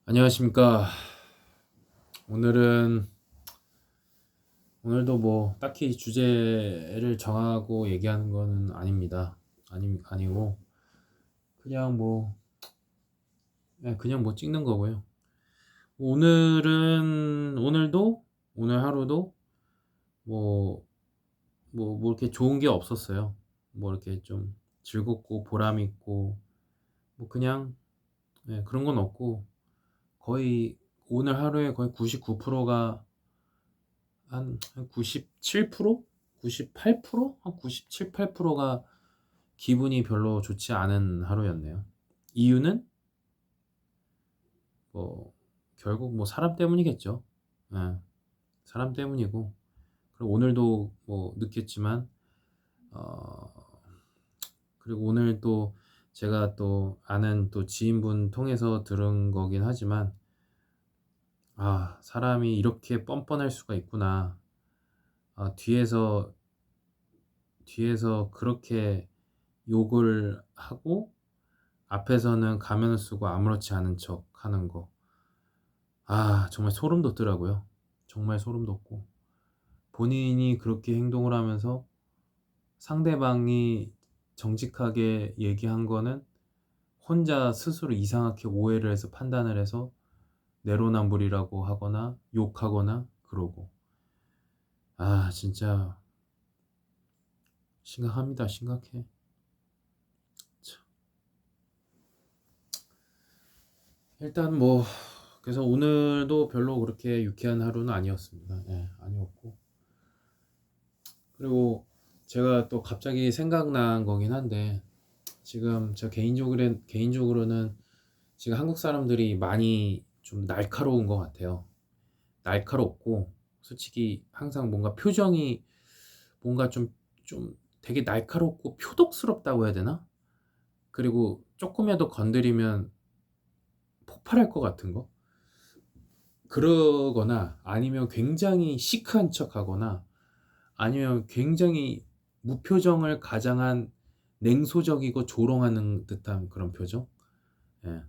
안녕하십니까. 오늘은 오늘도 뭐 딱히 주제를 정하고 얘기하는 거는 아닙니다. 아니고 그냥 뭐 그냥 뭐 찍는 거고요. 오늘 하루도 뭐 이렇게 좋은 게 없었어요. 뭐 이렇게 좀 즐겁고 보람 있고 뭐 그냥 그런 건 없고, 거의 오늘 하루에 거의 99%가 한 97%? 98%? 한 97, 8%가 기분이 별로 좋지 않은 하루였네요. 이유는 뭐 결국 뭐 사람 때문이겠죠. 예. 사람 때문이고, 그리고 오늘도 뭐 느꼈지만 어 그리고 오늘 또 제가 또 아는 또 지인분 통해서 들은 거긴 하지만, 사람이 이렇게 뻔뻔할 수가 있구나. 뒤에서 그렇게 욕을 하고 앞에서는 가면을 쓰고 아무렇지 않은 척 하는 거. 정말 소름 돋더라고요. 정말 소름 돋고, 본인이 그렇게 행동을 하면서 상대방이 정직하게 얘기한 거는 혼자 스스로 이상하게 오해를 해서 판단을 해서 내로남불이라고 하거나 욕하거나 그러고. 진짜 심각합니다. 심각해. 참. 일단 뭐 그래서 오늘도 별로 그렇게 유쾌한 하루는 아니었습니다. 아니었고, 그리고 제가 또 갑자기 생각난 거긴 한데, 지금 저 개인적으로는 지금 한국 사람들이 많이 좀 날카로운 것 같아요. 날카롭고, 솔직히 항상 뭔가 표정이 뭔가 좀 되게 날카롭고 표독스럽다고 해야 되나? 그리고 조금이라도 건드리면 폭발할 것 같은 거? 그러거나, 아니면 굉장히 시크한 척하거나, 아니면 굉장히 무표정을 가장한 냉소적이고 조롱하는 듯한 그런 표정? 예.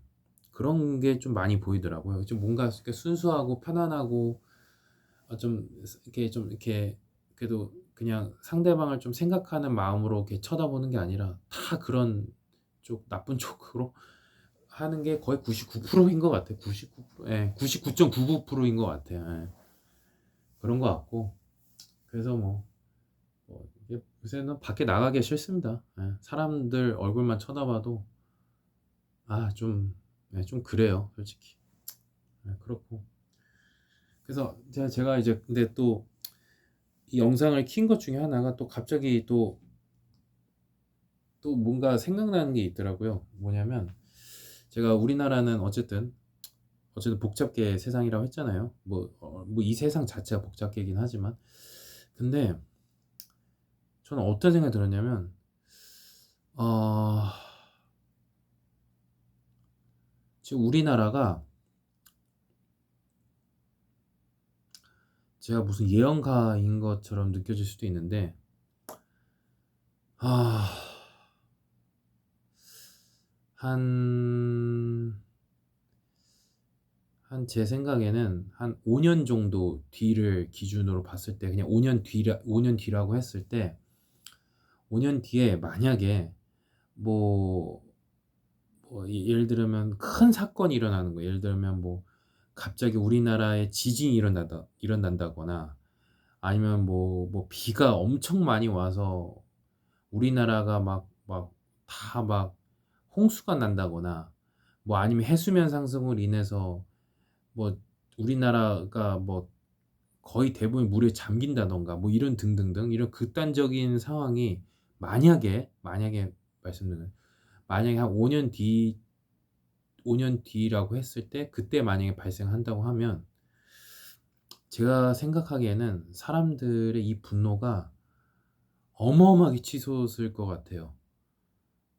그런 게 좀 많이 보이더라고요. 좀 뭔가 이렇게 순수하고 편안하고, 좀 이렇게 그래도 그냥 상대방을 좀 생각하는 마음으로 이렇게 쳐다보는 게 아니라 다 그런 나쁜 쪽으로 하는 게 거의 99%인 것 같아요. 99.99%인 것 같아요. 그런 것 같고, 그래서 이게 요새는 밖에 나가기 싫습니다. 사람들 얼굴만 쳐다봐도 좀 그래요, 솔직히. 그렇고, 그래서 제가 이제 근데 또 이 영상을 킨 것 중에 하나가 또 갑자기 또 뭔가 생각나는 게 있더라고요. 뭐냐면, 제가 우리나라는 어쨌든 복잡계 세상이라고 했잖아요. 뭐 이 세상 자체가 복잡계긴 하지만, 근데 저는 어떤 생각이 들었냐면, 어 지금 우리나라가, 제가 무슨 예언가인 것처럼 느껴질 수도 있는데, 아 한 제 생각에는 한 5년 정도 뒤를 기준으로 봤을 때, 그냥 5년 뒤라고 했을 때, 5년 뒤에 만약에 뭐 예를 들면 큰 사건이 일어나는 거예요. 예를 들면 뭐 갑자기 우리나라에 지진이 일어난다거나, 아니면 비가 엄청 많이 와서 우리나라가 막 홍수가 난다거나, 아니면 해수면 상승으로 인해서 뭐 우리나라가 거의 대부분 물에 잠긴다든가, 이런 등등등, 이런 극단적인 상황이 만약에 말씀드리는 만약에 한 5년 뒤라고 했을 때, 그때 만약에 발생한다고 하면, 제가 생각하기에는 사람들의 이 분노가 어마어마하게 치솟을 것 같아요.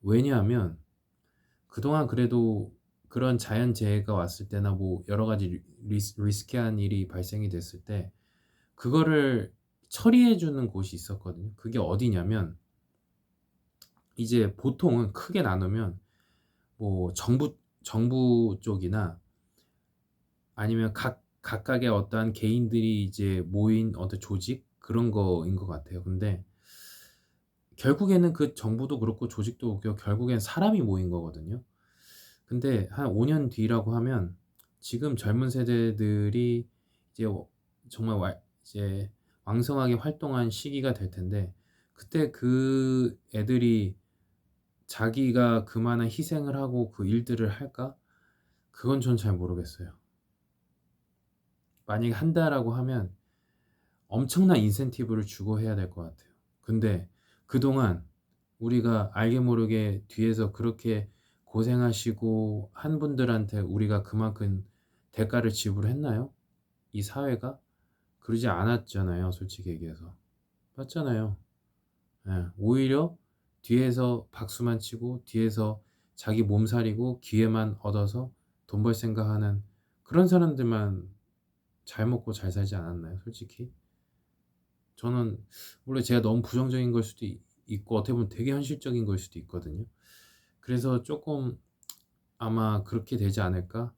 왜냐하면 그동안 그래도 그런 자연재해가 왔을 때나 여러 가지 리스키한 일이 발생이 됐을 때 그거를 처리해 주는 곳이 있었거든요. 그게 어디냐면, 이제 보통은 크게 나누면 정부 쪽이나 아니면 각각의 어떠한 개인들이 이제 모인 어떤 조직 그런 거인 것 같아요. 근데 결국에는 그 정부도 그렇고 조직도 결국엔 사람이 모인 거거든요. 근데 한 5년 뒤라고 하면 지금 젊은 세대들이 이제 정말 이제 왕성하게 활동한 시기가 될 텐데, 그때 그 애들이 자기가 그만한 희생을 하고 그 일들을 할까? 그건 전 잘 모르겠어요. 만약에 한다라고 하면 엄청난 인센티브를 주고 해야 될 것 같아요. 근데 그동안 우리가 알게 모르게 뒤에서 그렇게 고생하시고 한 분들한테 우리가 그만큼 대가를 지불했나요? 이 사회가? 그러지 않았잖아요, 솔직히 얘기해서. 맞잖아요. 예. 오히려 뒤에서 박수만 치고 뒤에서 자기 몸살이고 기회만 얻어서 돈 벌 생각하는 그런 사람들만 잘 먹고 잘 살지 않았나요, 솔직히? 저는 물론 제가 너무 부정적인 걸 수도 있고 어떻게 보면 되게 현실적인 걸 수도 있거든요. 그래서 쪼끔 아마 그렇게 되지 않을까?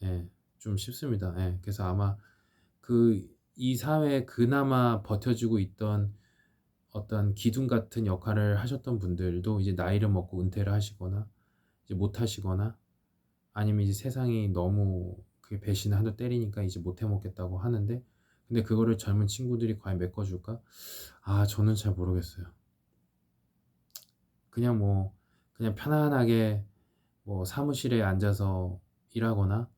예. 좀 싶습니다. 예. 그래서 아마 이 사회에 그나마 버텨주고 있던 어떤 기둥 같은 역할을 하셨던 분들도 이제 나이를 먹고 은퇴를 하시거나 이제 못 하시거나, 아니면 이제 세상이 너무 그게 배신을 하도 때리니까 이제 못 해 먹겠다고 하는데, 근데 그거를 젊은 친구들이 과연 메꿔 줄까? 아 저는 잘 모르겠어요. 그냥 그냥 편안하게 사무실에 앉아서 일하거나,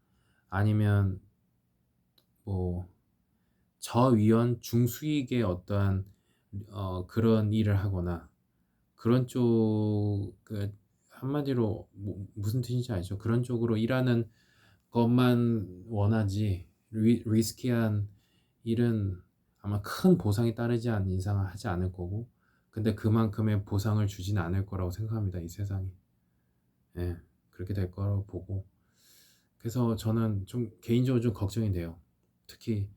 아니면 뭐 저위원 중수익의 어떠한 그런 일을 하거나, 그런 쪽 한마디로 무슨 뜻인지 알죠? 그런 쪽으로 일하는 것만 원하지 리스키한 일은 아마 큰 보상이 따르지 않는 이상은 하지 않을 거고, 근데 그만큼의 보상을 주지는 않을 거라고 생각합니다, 이 세상이. 예. 그렇게 될 거라고 보고, 그래서 저는 좀 개인적으로 좀 걱정이 돼요. 특히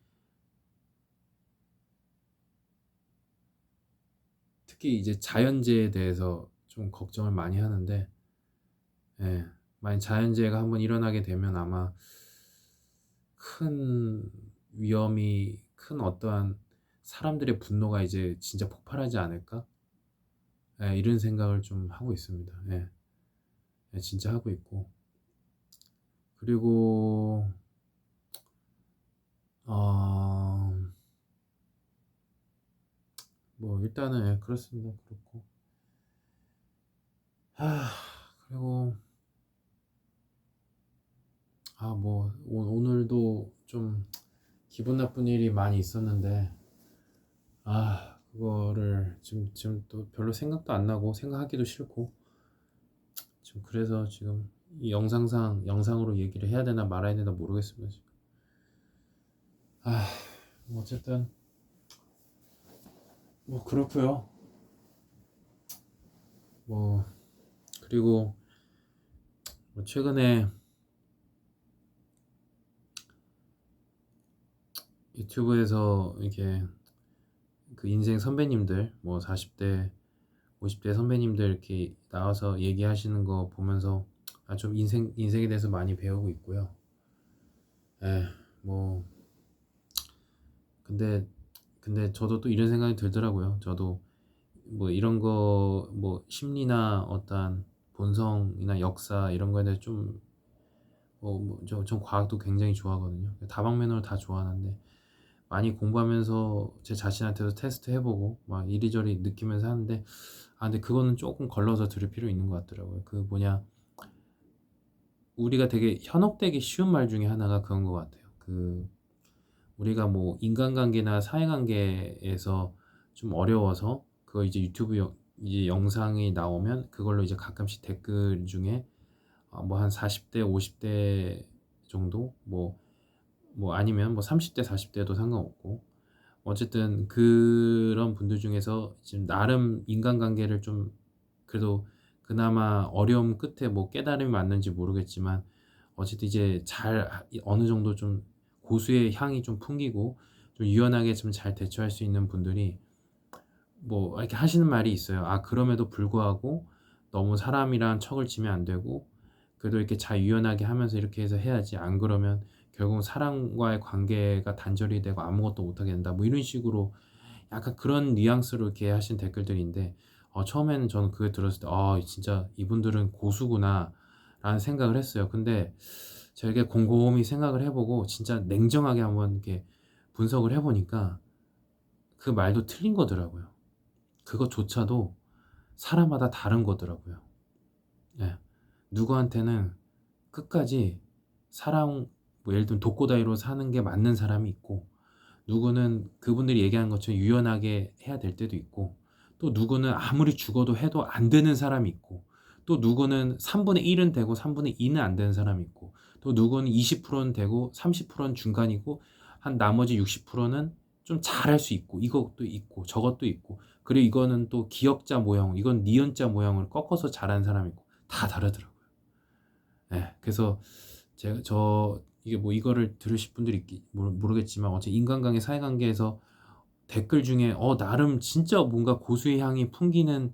이제 자연재해에 대해서 좀 걱정을 많이 하는데, 예. 만약 자연재해가 한번 일어나게 되면 아마 큰 위험이, 큰 어떠한 사람들의 분노가 이제 진짜 폭발하지 않을까? 예, 이런 생각을 좀 하고 있습니다. 예. 예, 진짜 하고 있고. 그리고 어 일단은 예, 그렇습니다. 그렇고. 그리고 오늘도 좀 기분 나쁜 일이 많이 있었는데, 그거를 지금 또 별로 생각도 안 나고 생각하기도 싫고, 지금 그래서 지금 이 영상으로 얘기를 해야 되나 말아야 되나 모르겠습니다, 지금. 아, 어쨌든 그렇고요. 뭐 그리고 최근에 유튜브에서 이렇게 그 인생 선배님들 40대 50대 선배님들 이렇게 나와서 얘기하시는 거 보면서 좀 인생에 대해서 많이 배우고 있고요. 예. 뭐 근데 저도 또 이런 생각이 들더라고요. 저도 이런 거 심리나 어떠한 본성이나 역사 이런 거에 대해서 좀 전 과학도 굉장히 좋아하거든요. 다방면으로 다 좋아하는데, 많이 공부하면서 제 자신한테도 테스트 해 보고 막 이리저리 느끼면서 하는데, 근데 그거는 쪼끔 걸러서 들을 필요 있는 것 같더라고요. 우리가 되게 현혹되기 쉬운 말 중에 하나가 그건 것 같아요. 우리가 인간관계나 사회관계에서 좀 어려워서 그거 이제 유튜브 이제 영상이 나오면 그걸로 이제 가끔씩 댓글 중에 한 40대 50대 정도 아니면 30대 40대도 상관없고, 어쨌든 그런 분들 중에서 지금 나름 인간관계를 좀 그래도 그나마 어려움 끝에 깨달음이 왔는지 모르겠지만, 어쨌든 이제 어느 정도 좀 고수의 향이 좀 풍기고 좀 유연하게 좀 잘 대처할 수 있는 분들이 이렇게 하시는 말이 있어요. 그럼에도 불구하고 너무 사람이랑 척을 지면 안 되고, 그래도 이렇게 잘 유연하게 하면서 이렇게 해서 해야지, 안 그러면 결국은 사람과의 관계가 단절이 되고 아무것도 못하게 된다. 뭐 이런 식으로 약간 그런 뉘앙스로 이렇게 하신 댓글들인데 처음에는 저는 그게 들었을 때 '아 진짜 이분들은 고수구나.'라는 생각을 했어요. 근데 제가 이렇게 곰곰이 생각을 해 보고 진짜 냉정하게 한번 이렇게 분석을 해 보니까 그 말도 틀린 거더라고요. 그것조차도 사람마다 다른 거더라고요. 예. 누구한테는 끝까지 사랑 뭐 예를 들면 독고다이로 사는 게 맞는 사람이 있고, 누구는 그분들이 얘기하는 것처럼 유연하게 해야 될 때도 있고, 또 누구는 아무리 죽어도 해도 안 되는 사람이 있고, 또 누구는 3분의 1은 되고 3분의 2는 안 되는 사람이 있고, 또 누구는 20%는 되고 30%는 중간이고 한 나머지 60%는 좀 잘할 수 있고, 이것도 있고 저것도 있고, 그리고 이거는 또 기역자 모형, 이건 니은자 모형을 꺾어서 잘하는 사람이 있고, 다 다르더라고요. 예. 그래서 제가 이게 뭐 이거를 들으실 분들이 모르겠지만 어차피 인간관계 사회관계에서 댓글 중에 나름 진짜 뭔가 고수의 향이 풍기는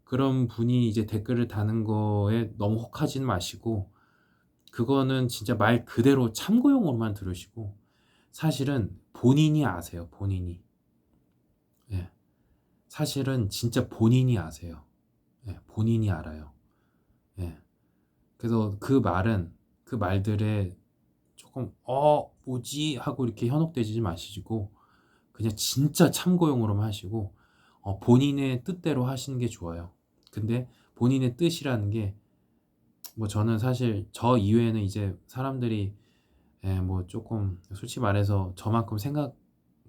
그런 분이 이제 댓글을 다는 거에 너무 혹하지는 마시고, 그거는 진짜 말 그대로 참고용으로만 들으시고, 사실은 본인이 아세요, 본인이. 예. 사실은 진짜 본인이 아세요. 예. 본인이 알아요. 예. 그래서 그 말들에 조금 '뭐지?' 하고 이렇게 현혹되지 마시고 그냥 진짜 참고용으로만 하시고 본인의 뜻대로 하시는 게 좋아요. 근데 본인의 뜻이라는 게 뭐 저는 사실 저 이외에는 이제 사람들이 뭐 쪼끔 솔직히 말해서 저만큼 생각은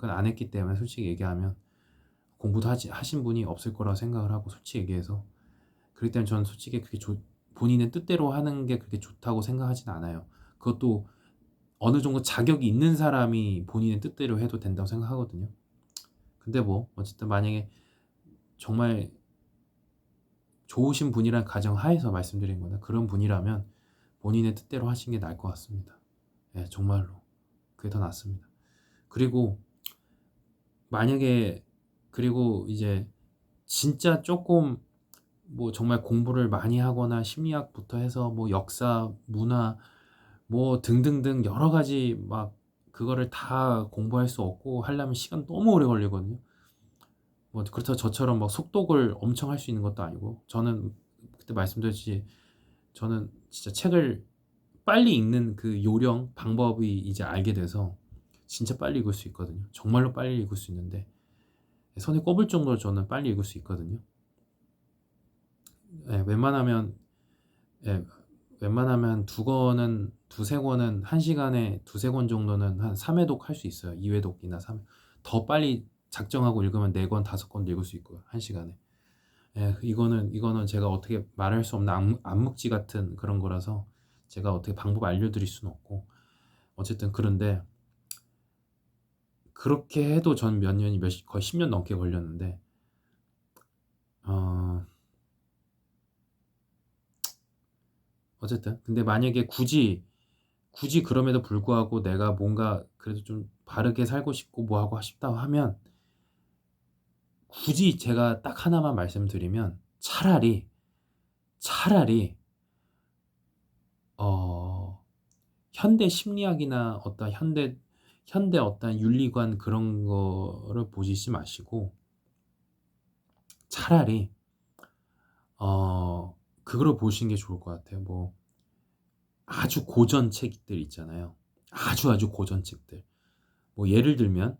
안 했기 때문에, 솔직히 얘기하면 공부도 하신 분이 없을 거라고 생각을 하고, 솔직히 얘기해서. 그렇기 때문에 저는 솔직히 본인의 뜻대로 하는 게 그렇게 좋다고 생각하진 않아요. 그것도 어느 정도 자격이 있는 사람이 본인의 뜻대로 해도 된다고 생각하거든요. 근데 뭐 어쨌든 만약에 정말 좋으신 분이란 가정하에서 말씀드린 건데, 그런 분이라면 본인의 뜻대로 하시는 게 나을 것 같습니다. 예, 정말로. 그게 더 낫습니다. 그리고 만약에 그리고 이제 진짜 쪼끔 뭐 정말 공부를 많이 하거나 심리학부터 해서 뭐 역사, 문화 뭐 등등등 여러 가지 막 그거를 다 공부할 수 없고 하려면 시간 너무 오래 걸리거든요. 뭐 그렇다고 저처럼 막 속독을 엄청 할 수 있는 것도 아니고, 저는 그때 말씀드렸듯이 저는 진짜 책을 빨리 읽는 그 요령, 방법이 이제 알게 돼서 진짜 빨리 읽을 수 있거든요. 정말로 빨리 읽을 수 있는데 손에 꼽을 정도로 저는 빨리 읽을 수 있거든요. 예, 예, 웬만하면 두세 권은 1시간에 두세 권 정도는 한 3회독 할 수 있어요. 2회독이나 3더 빨리 작정하고 읽으면 4권, 5권도 읽을 수 있고요, 1시간에. 예, 이거는 제가 어떻게 말할 수 없는 암묵지 같은 그런 거라서 제가 어떻게 방법 알려드릴 수는 없고, 어쨌든 그런데 그렇게 해도 전 몇 년이 거의 10년 넘게 걸렸는데 어 어쨌든 근데 만약에 굳이 그럼에도 불구하고 내가 뭔가 그래도 좀 바르게 살고 싶고 뭐 하고 싶다 하면, 굳이 제가 딱 하나만 말씀드리면 차라리 어 현대 심리학이나 어떤 현대 어떤 윤리관 그런 거를 보시지 마시고, 차라리 그거를 보시는 게 좋을 것 같아요. 뭐 아주 고전 책들 있잖아요. 아주 고전 책들. 뭐 예를 들면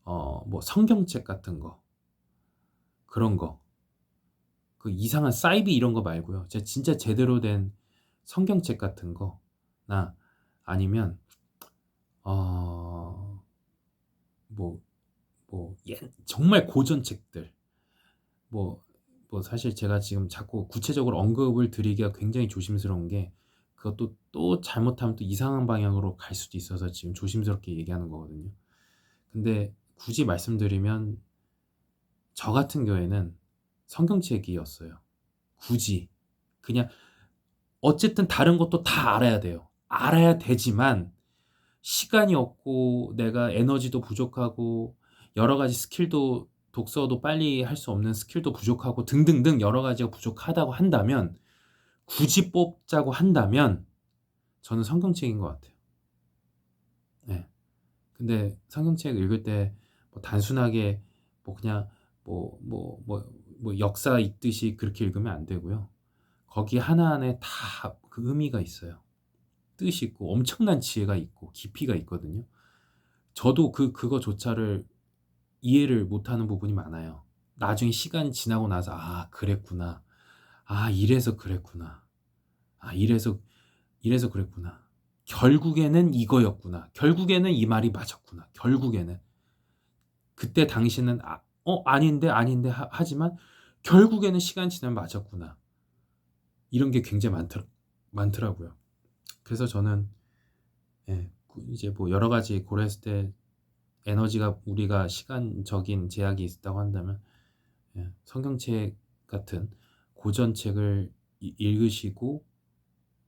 뭐 성경책 같은 거, 그런 거. 그 이상한 사이비 이런 거 말고요. 진짜 제대로 된 성경책 같은 거나, 아니면 어 뭐 정말 고전 책들, 뭐 사실 제가 지금 자꾸 구체적으로 언급을 드리기가 굉장히 조심스러운 게, 그것도 또 잘못하면 또 이상한 방향으로 갈 수도 있어서 지금 조심스럽게 얘기하는 거거든요. 근데 굳이 말씀드리면 저 같은 경우에는 성경책이었어요. 굳이. 그냥 어쨌든 다른 것도 다 알아야 돼요. 알아야 되지만 시간이 없고 내가 에너지도 부족하고 여러 가지 스킬도, 독서도 빨리 할 수 없는 스킬도 부족하고 등등등 여러 가지가 부족하다고 한다면, 굳이 뽑자고 한다면 저는 성경책인 것 같아요. 네. 근데 성경책 읽을 때 뭐 단순하게 뭐 그냥 역사 읽듯이 그렇게 읽으면 안 되고요. 거기 하나하나에 다 그 의미가 있어요. 뜻이 있고 엄청난 지혜가 있고 깊이가 있거든요. 저도 그거조차를 이해를 못하는 부분이 많아요. 나중에 시간이 지나고 나서 '아 그랬구나. 아 이래서 그랬구나. 아 이래서 그랬구나. 결국에는 이거였구나. 결국에는 이 말이 맞았구나. 결국에는.' 그때 당시는 '아닌데, 아닌데.' 하지만 결국에는 시간이 지나면 맞았구나. 이런 게 굉장히 많더라고요. 그래서 저는 이제 뭐 여러 가지 고려했을 때 에너지가 우리가 시간적인 제약이 있다고 한다면 성경책 같은 고전책을 읽으시고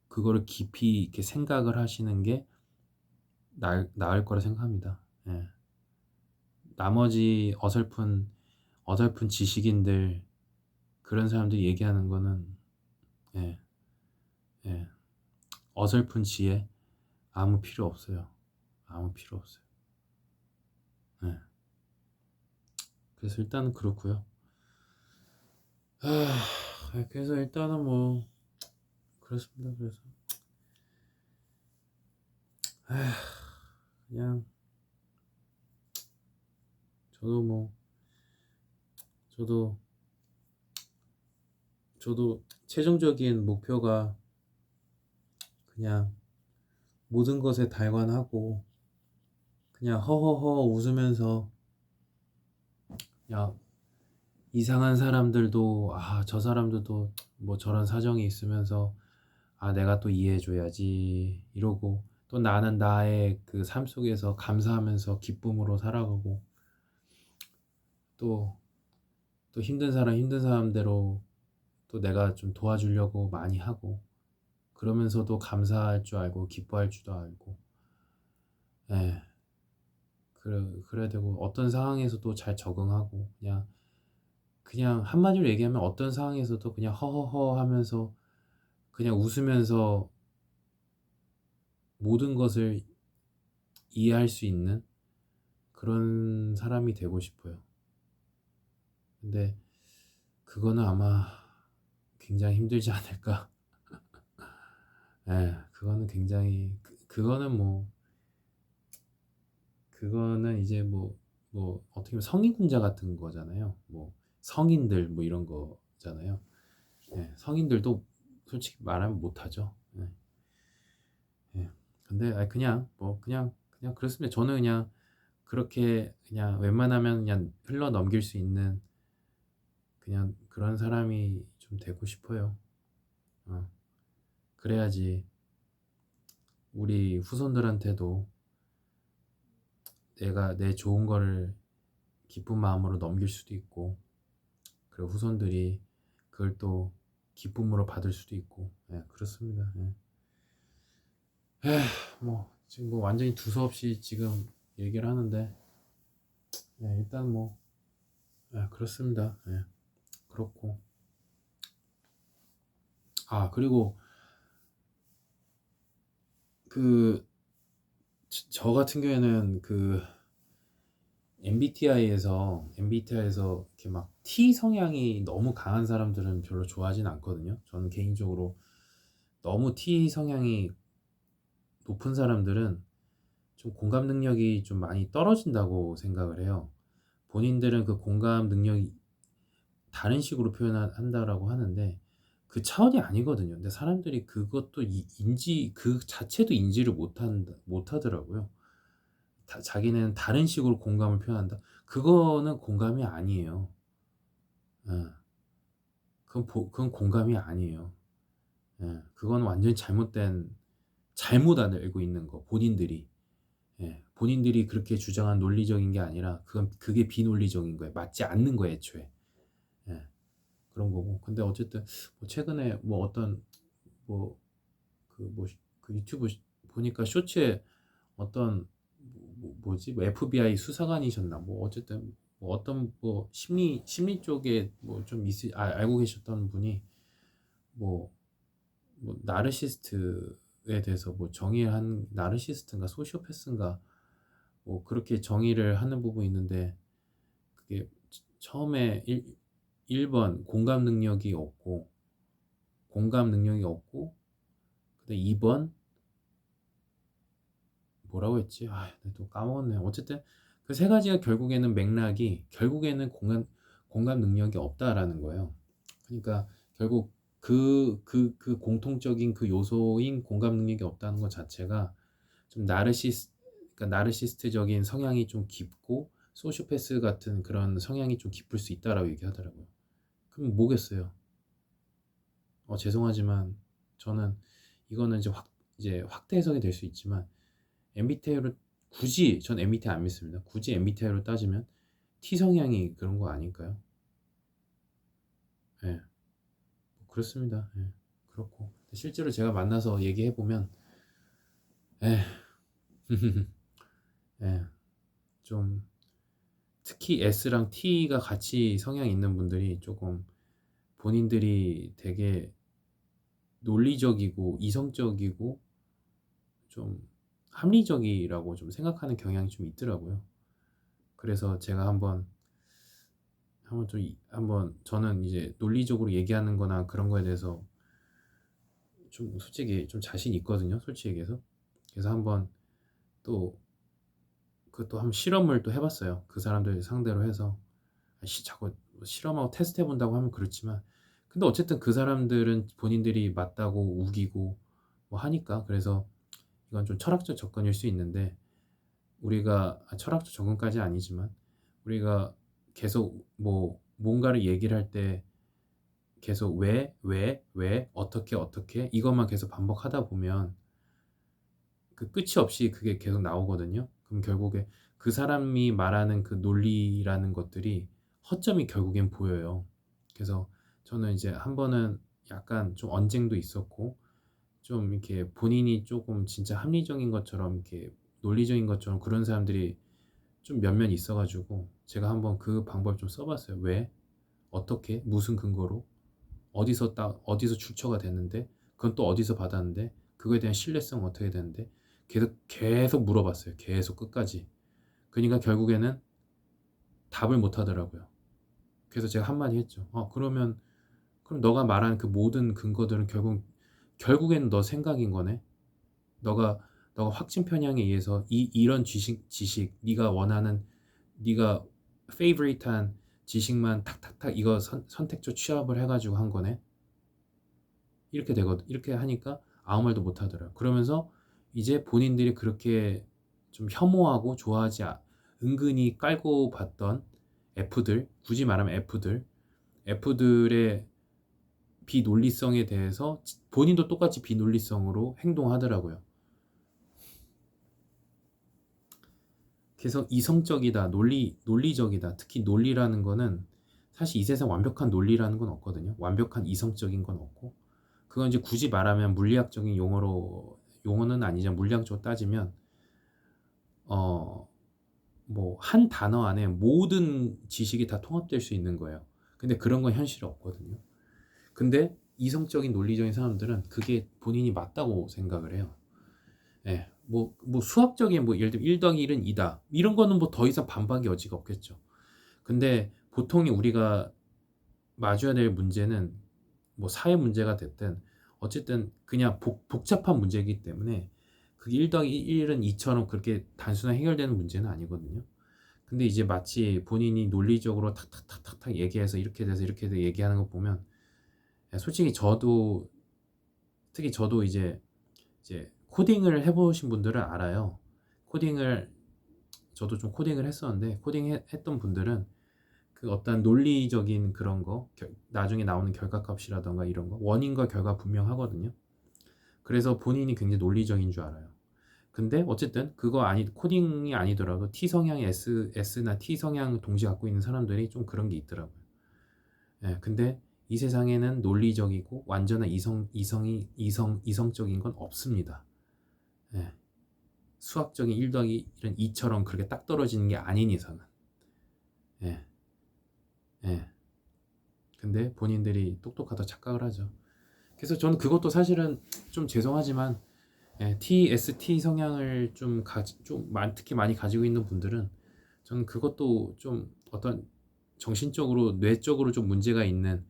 그거를 깊이 이렇게 생각을 하시는 게 나을 거라 생각합니다. 예. 나머지 어설픈 지식인들 그런 사람들이 얘기하는 거는 예, 예, 어설픈 지혜 아무 필요 없어요. 아무 필요 없어요. 예. 그래서 일단은 그렇고요. 그래서 일단은 뭐 그렇습니다. 그래서 그냥 저도 뭐 저도 저도 최종적인 목표가 그냥 모든 것에 달관하고 그냥 허허허 웃으면서 그냥 이상한 사람들도 저 사람들도 뭐 저런 사정이 있으면서 내가 또 이해해 줘야지 이러고 또 나는 나의 그 삶 속에서 감사하면서 기쁨으로 살아가고 또 힘든 사람대로 또 내가 좀 도와주려고 많이 하고 그러면서도 감사할 줄 알고 기뻐할 줄도 알고 예. 그래야 되고 어떤 상황에서도 잘 적응하고 그냥 한마디로 얘기하면 어떤 상황에서도 그냥 허허허 하면서 그냥 웃으면서 모든 것을 이해할 수 있는 그런 사람이 되고 싶어요. 근데 그거는 아마 굉장히 힘들지 않을까. 그거는 굉장히 그거는 그거는 이제 어떻게 보면 성인군자 같은 거잖아요. 뭐 성인들 뭐 이런 거잖아요. 성인들도 솔직히 말하면 못하죠. 예. 근데 그냥 그렇습니다. 저는 그냥 그렇게 그냥 웬만하면 그냥 흘러 넘길 수 있는 그냥 그런 사람이 좀 되고 싶어요. 어. 그래야지 우리 후손들한테도 내가 내 좋은 거를 기쁜 마음으로 넘길 수도 있고 그리고 후손들이 그걸 또 기쁨으로 받을 수도 있고 그렇습니다. 지금 완전히 두서없이 지금 얘기를 하는데 일단 그렇습니다. 그렇고 그리고 그 저 같은 경우에는 그 MBTI에서 이렇게 막 T 성향이 너무 강한 사람들은 별로 좋아하진 않거든요. 저는 개인적으로 너무 T 성향이 높은 사람들은 좀 공감 능력이 좀 많이 떨어진다고 생각을 해요. 본인들은 그 공감 능력이 다른 식으로 표현한다라고 하는데 그 차원이 아니거든요. 근데 사람들이 그것도 그 자체도 인지를 못하더라고요. 자기는 다른 식으로 공감을 표현한다. 그거는 공감이 아니에요. 예. 그건 공감이 아니에요. 그건 완전히 잘못 알고 있는 거, 본인들이. 본인들이 그렇게 주장한 논리적인 게 아니라 그게 비논리적인 거예요. 맞지 않는 거예요, 애초에. 예. 그런 거고. 근데 어쨌든 최근에 어떤 뭐 그 유튜브 보니까 쇼츠에 어떤 뭐지? FBI 수사관이셨나? 어쨌든 어떤 심리 쪽에 좀 알고 계셨던 분이 뭐 나르시스트에 대해서 뭐 정의한 나르시스트인가 소시오패스인가 뭐 그렇게 정의를 하는 부분이 있는데 그게 처음에 1번 공감 능력이 없고 근데 2번 뭐라고 했지? 아, 내가 또 까먹었네. 어쨌든 그 세 가지가 결국에는 맥락이 결국에는 공감 능력이 없다라는 거예요. 그러니까 결국 그 공통적인 그 요소인 공감 능력이 없다는 것 자체가 좀 그러니까 나르시스트적인 성향이 좀 깊고 소시오패스 같은 그런 성향이 좀 깊을 수 있다라고 얘기하더라고요. 그럼 뭐겠어요? 죄송하지만 저는 이거는 이제 확대 해석이 될 수 있지만 MBTI로 굳이 전 MBTI 안 믿습니다. 굳이 MBTI로 따지면 T 성향이 그런 거 아닐까요? 예, 뭐 그렇습니다. 예, 그렇고 실제로 제가 만나서 얘기해 보면, 예, 예, 좀 특히 S랑 T가 같이 성향이 있는 분들이 조금 본인들이 되게 논리적이고 이성적이고 좀 합리적이라고 좀 생각하는 경향이 좀 있더라고요. 그래서 제가 한번 저는 이제 논리적으로 얘기하는 거나 그런 거에 대해서 좀 솔직히 좀 자신 있거든요. 솔직히 얘기해서. 그래서 한번 또 그것도 한번 실험을 또 해봤어요. 그 사람들 상대로 해서 자꾸 실험하고 테스트 해본다고 하면 그렇지만 근데 어쨌든 그 사람들은 본인들이 맞다고 우기고 뭐 하니까 그래서 이건 좀 철학적 접근일 수 있는데 우리가 철학적 접근까지 아니지만 우리가 계속 뭐 뭔가를 얘기를 할 때 계속 왜, 어떻게 이것만 계속 반복하다 보면 그 끝이 없이 그게 계속 나오거든요. 그럼 결국에 그 사람이 말하는 그 논리라는 것들이 허점이 결국엔 보여요. 그래서 저는 이제 한 번은 약간 좀 언쟁도 있었고 좀 이렇게 본인이 조금 진짜 합리적인 것처럼 이렇게 논리적인 것처럼 그런 사람들이 좀 몇몇 있어 가지고 제가 한번 그 방법을 좀 써 봤어요. 왜? 어떻게? 무슨 근거로? 어디서 출처가 됐는데 그건 또 어디서 받았는데 그거에 대한 신뢰성은 어떻게 되는데 계속 물어봤어요. 계속 끝까지. 그러니까 결국에는 답을 못 하더라고요. 그래서 제가 한마디 했죠. 그럼 너가 말한 그 모든 근거들은 결국에는 너 생각인 거네. 너가 확증 편향에 의해서 이런 지식 네가 원하는 네가 favorite한 지식만 탁탁탁 이거 선택적 취합을 해가지고 한 거네. 이렇게 되거든. 이렇게 하니까 아무 말도 못 하더라고요. 그러면서 이제 본인들이 그렇게 좀 혐오하고 은근히 깔고 봤던 굳이 말하면 F들의 비논리성에 대해서 본인도 똑같이 비논리성으로 행동하더라고요. 그래서 이성적이다, 논리적이다. 특히 논리라는 거는 사실 이 세상 완벽한 논리라는 건 없거든요. 완벽한 이성적인 건 없고 그건 이제 굳이 말하면 물리학적인 용어는 아니지만 물리학적으로 따지면 뭐 한 단어 안에 모든 지식이 다 통합될 수 있는 거예요. 근데 그런 건 현실에 없거든요. 근데 이성적인 논리적인 사람들은 그게 본인이 맞다고 생각을 해요. 예. 뭐 수학적인 뭐 예를 들면 1 더하기 1은 2다. 이런 거는 뭐 더 이상 반박의 여지가 없겠죠. 근데 보통의 우리가 마주해야 될 문제는 뭐 사회 문제가 됐든 어쨌든 그냥 복잡한 문제이기 때문에 그게 1 더하기 1은 2처럼 그렇게 단순하게 해결되는 문제는 아니거든요. 근데 이제 마치 본인이 논리적으로 탁탁탁탁탁 얘기해서 이렇게 돼서 이렇게 돼 얘기하는 거 보면 솔직히 특히 저도 이제 코딩을 해보신 분들은 알아요. 코딩을 저도 좀 코딩을 했었는데 했던 분들은 그 어떤 논리적인 그런 거 나중에 나오는 결과값이라던가 이런 거 원인과 결과 분명하거든요. 그래서 본인이 굉장히 논리적인 줄 알아요. 근데 어쨌든 코딩이 아니더라도 T 성향의 S나 T 성향 동시에 갖고 있는 사람들이 좀 그런 게 있더라고요. 예, 근데 이 세상에는 논리적이고 완전한 이성적인 건 없습니다. 예, 수학적인 1 더하기 1은 2처럼 그렇게 딱 떨어지는 게 아닌 이상은. 예, 예. 근데 본인들이 똑똑하다 착각을 하죠. 그래서 저는 그것도 사실은 좀 죄송하지만 예, TST 성향을 특히 많이 가지고 있는 분들은 저는 그것도 좀 어떤 정신적으로 뇌적으로 좀 문제가 있는,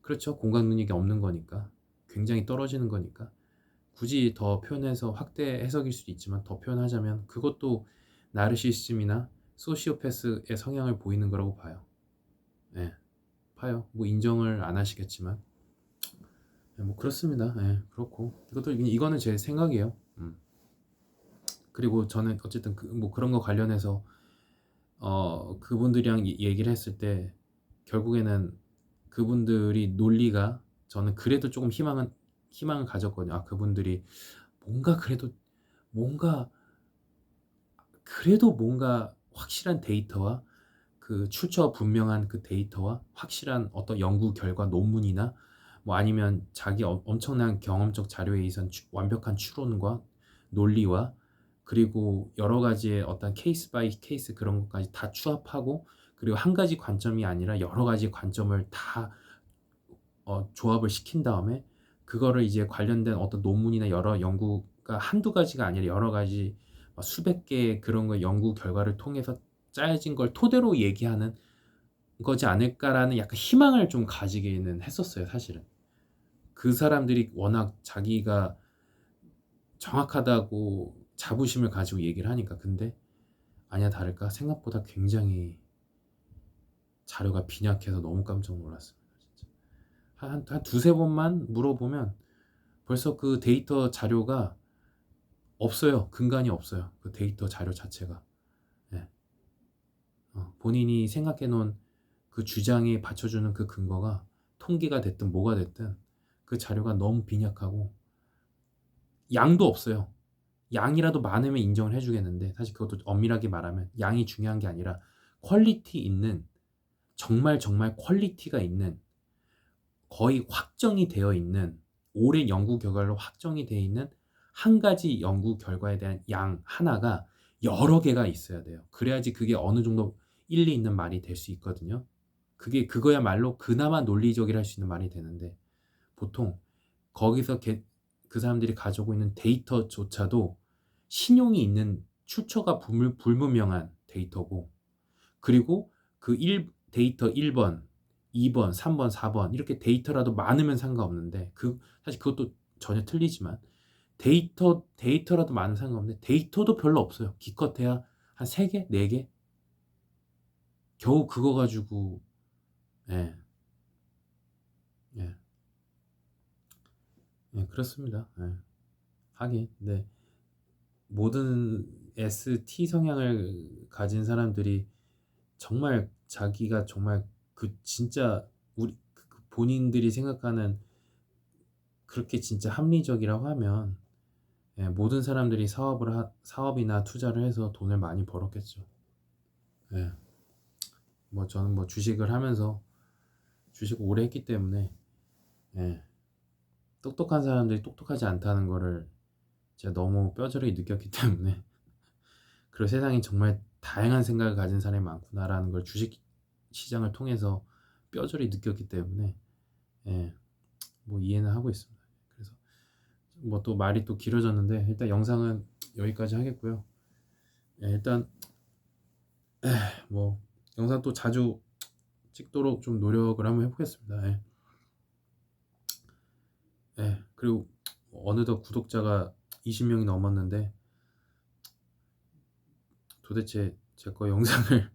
그렇죠. 공감 능력이 없는 거니까, 굉장히 떨어지는 거니까, 굳이 더 표현해서 확대 해석일 수도 있지만 더 표현하자면 그것도 나르시시즘이나 소시오패스의 성향을 보이는 거라고 봐요. 예, 봐요. 뭐 인정을 안 하시겠지만, 예, 뭐 그렇습니다. 예, 그렇고 이거는 제 생각이에요. 그리고 저는 어쨌든 뭐 그런 거 관련해서 그분들이랑 얘기를 했을 때 결국에는 그분들이 논리가, 저는 그래도 조금 희망을 가졌거든요. 아, 그분들이 뭔가 뭔가 뭔가 확실한 데이터와 그 출처가 분명한 그 데이터와 확실한 어떤 연구 결과 논문이나 뭐 아니면 자기 엄청난 경험적 자료에 의한 완벽한 추론과 논리와 그리고 여러 가지의 어떤 케이스 바이 케이스 그런 것까지 다 추합하고, 그리고 한 가지 관점이 아니라 여러 가지 관점을 다 조합을 시킨 다음에 그거를 이제 관련된 어떤 논문이나 여러 연구가 한두 가지가 아니라 여러 가지 수백 개의 그런 거 연구 결과를 통해서 짜여진 걸 토대로 얘기하는 거지 않을까라는 약간 희망을 좀 가지기는 했었어요, 사실은. 그 사람들이 워낙 자기가 정확하다고 자부심을 가지고 얘기를 하니까. 근데 아니야 다를까 생각보다 굉장히 자료가 빈약해서 너무 깜짝 놀랐습니다, 진짜. 한 두세 번만 물어보면 벌써 그 데이터 자료가 없어요. 근간이 없어요. 그 데이터 자료 자체가. 예. 본인이 생각해 놓은 그 주장에 받쳐주는 그 근거가 통계가 됐든 뭐가 됐든 그 자료가 너무 빈약하고 양도 없어요. 양이라도 많으면 인정을 해주겠는데, 사실 그것도 엄밀하게 말하면 양이 중요한 게 아니라 퀄리티 있는, 정말 정말 퀄리티가 있는, 거의 확정이 되어 있는, 오랜 연구 결과로 확정이 되어 있는 한 가지 연구 결과에 대한 양 하나가 여러 개가 있어야 돼요. 그래야지 그게 어느 정도 일리 있는 말이 될 수 있거든요. 그거야말로 그나마 논리적이라 할 수 있는 말이 되는데, 보통 거기서 그 사람들이 가지고 있는 데이터조차도 신용이 있는, 출처가 불분명한 데이터고, 그리고 데이터 1번, 2번, 3번, 4번 이렇게 데이터라도 많으면 상관없는데, 사실 그것도 전혀 틀리지만, 데이터라도 많으면 상관없는데 데이터도 별로 없어요. 기껏해야 한 3개, 4개, 겨우 그거 가지고. 예, 예, 예, 그렇습니다. 예. 하긴, 네. 모든 ST 성향을 가진 사람들이 정말 자기가 정말 진짜 본인들이 생각하는 그렇게 진짜 합리적이라고 하면, 예, 모든 사람들이 사업이나 투자를 해서 돈을 많이 벌었겠죠. 예. 뭐 저는 뭐 주식을 하면서 주식을 오래 했기 때문에, 예, 똑똑한 사람들이 똑똑하지 않다는 거를 제가 너무 뼈저리게 느꼈기 때문에, 그리고 세상에 정말 다양한 생각을 가진 사람이 많구나라는 걸 주식 시장을 통해서 뼈저리 느꼈기 때문에, 예, 뭐 이해는 하고 있습니다. 그래서 뭐 또 말이 또 길어졌는데 일단 영상은 여기까지 하겠고요. 예, 일단 뭐 영상 또 자주 찍도록 좀 노력을 한번 해보겠습니다. 예. 예, 그리고 어느덧 구독자가 20명이 넘었는데 도대체 제 거 영상을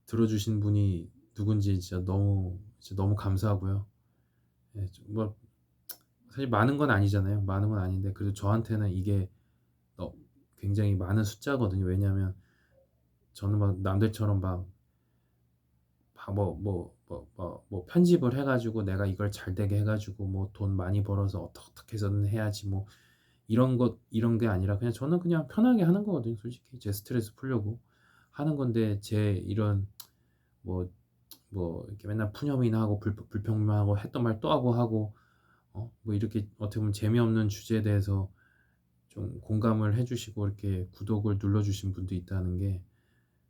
들어주신 분이 누군지 진짜 너무 감사하고요. 예, 뭐 사실 많은 건 아니잖아요. 많은 건 아닌데 그래도 저한테는 이게 굉장히 많은 숫자거든요. 왜냐하면 저는 막 남들처럼 뭐 편집을 해가지고 내가 이걸 잘 되게 해가지고 뭐 돈 많이 벌어서 어떻게 해서든 해야지 뭐 이런 게 아니라 그냥 저는 그냥 편하게 하는 거거든요. 솔직히 제 스트레스 풀려고 하는 건데, 제 이런 뭐 이렇게 맨날 푸념이나 하고 불평만 하고 했던 말 또 하고 뭐 이렇게 어떻게 보면 재미없는 주제에 대해서 좀 공감을 해주시고 이렇게 구독을 눌러주신 분도 있다는 게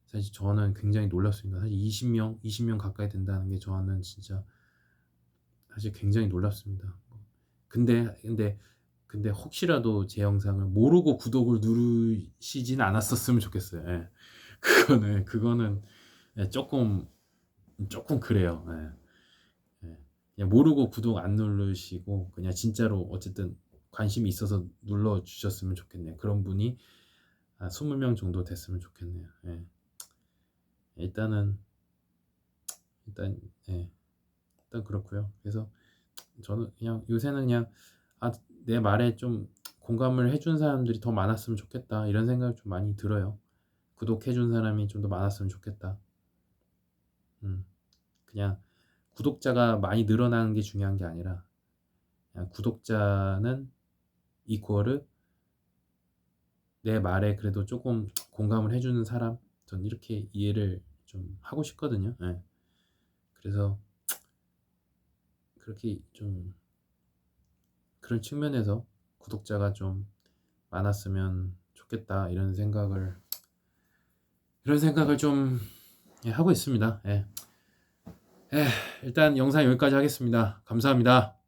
사실 저는 굉장히 놀랐습니다. 사실 20명 가까이 된다는 게 저는 진짜 사실 굉장히 놀랍습니다. 근데 근데 혹시라도 제 영상을 모르고 구독을 누르시진 않았었으면 좋겠어요. 예. 그거는 예, 조금 그래요. 예. 예. 그냥 모르고 구독 안 누르시고 그냥 진짜로 어쨌든 관심이 있어서 눌러 주셨으면 좋겠네요. 그런 분이 20명 정도 됐으면 좋겠네요. 예. 일단은 일단 예. 일단 그렇고요. 그래서 저는 그냥 요새는 그냥 내 말에 좀 공감을 해준 사람들이 더 많았으면 좋겠다 이런 생각이 좀 많이 들어요. 구독해 준 사람이 좀 더 많았으면 좋겠다. 음. 그냥 구독자가 많이 늘어나는 게 중요한 게 아니라 그냥 구독자는 이퀄을 내 말에 그래도 조금 공감을 해 주는 사람, 전 이렇게 이해를 좀 하고 싶거든요. 예. 그래서 그렇게 좀 그런 측면에서 구독자가 좀 많았으면 좋겠다 이런 생각을 좀 예, 하고 있습니다. 예. 일단 영상 여기까지 하겠습니다. 감사합니다.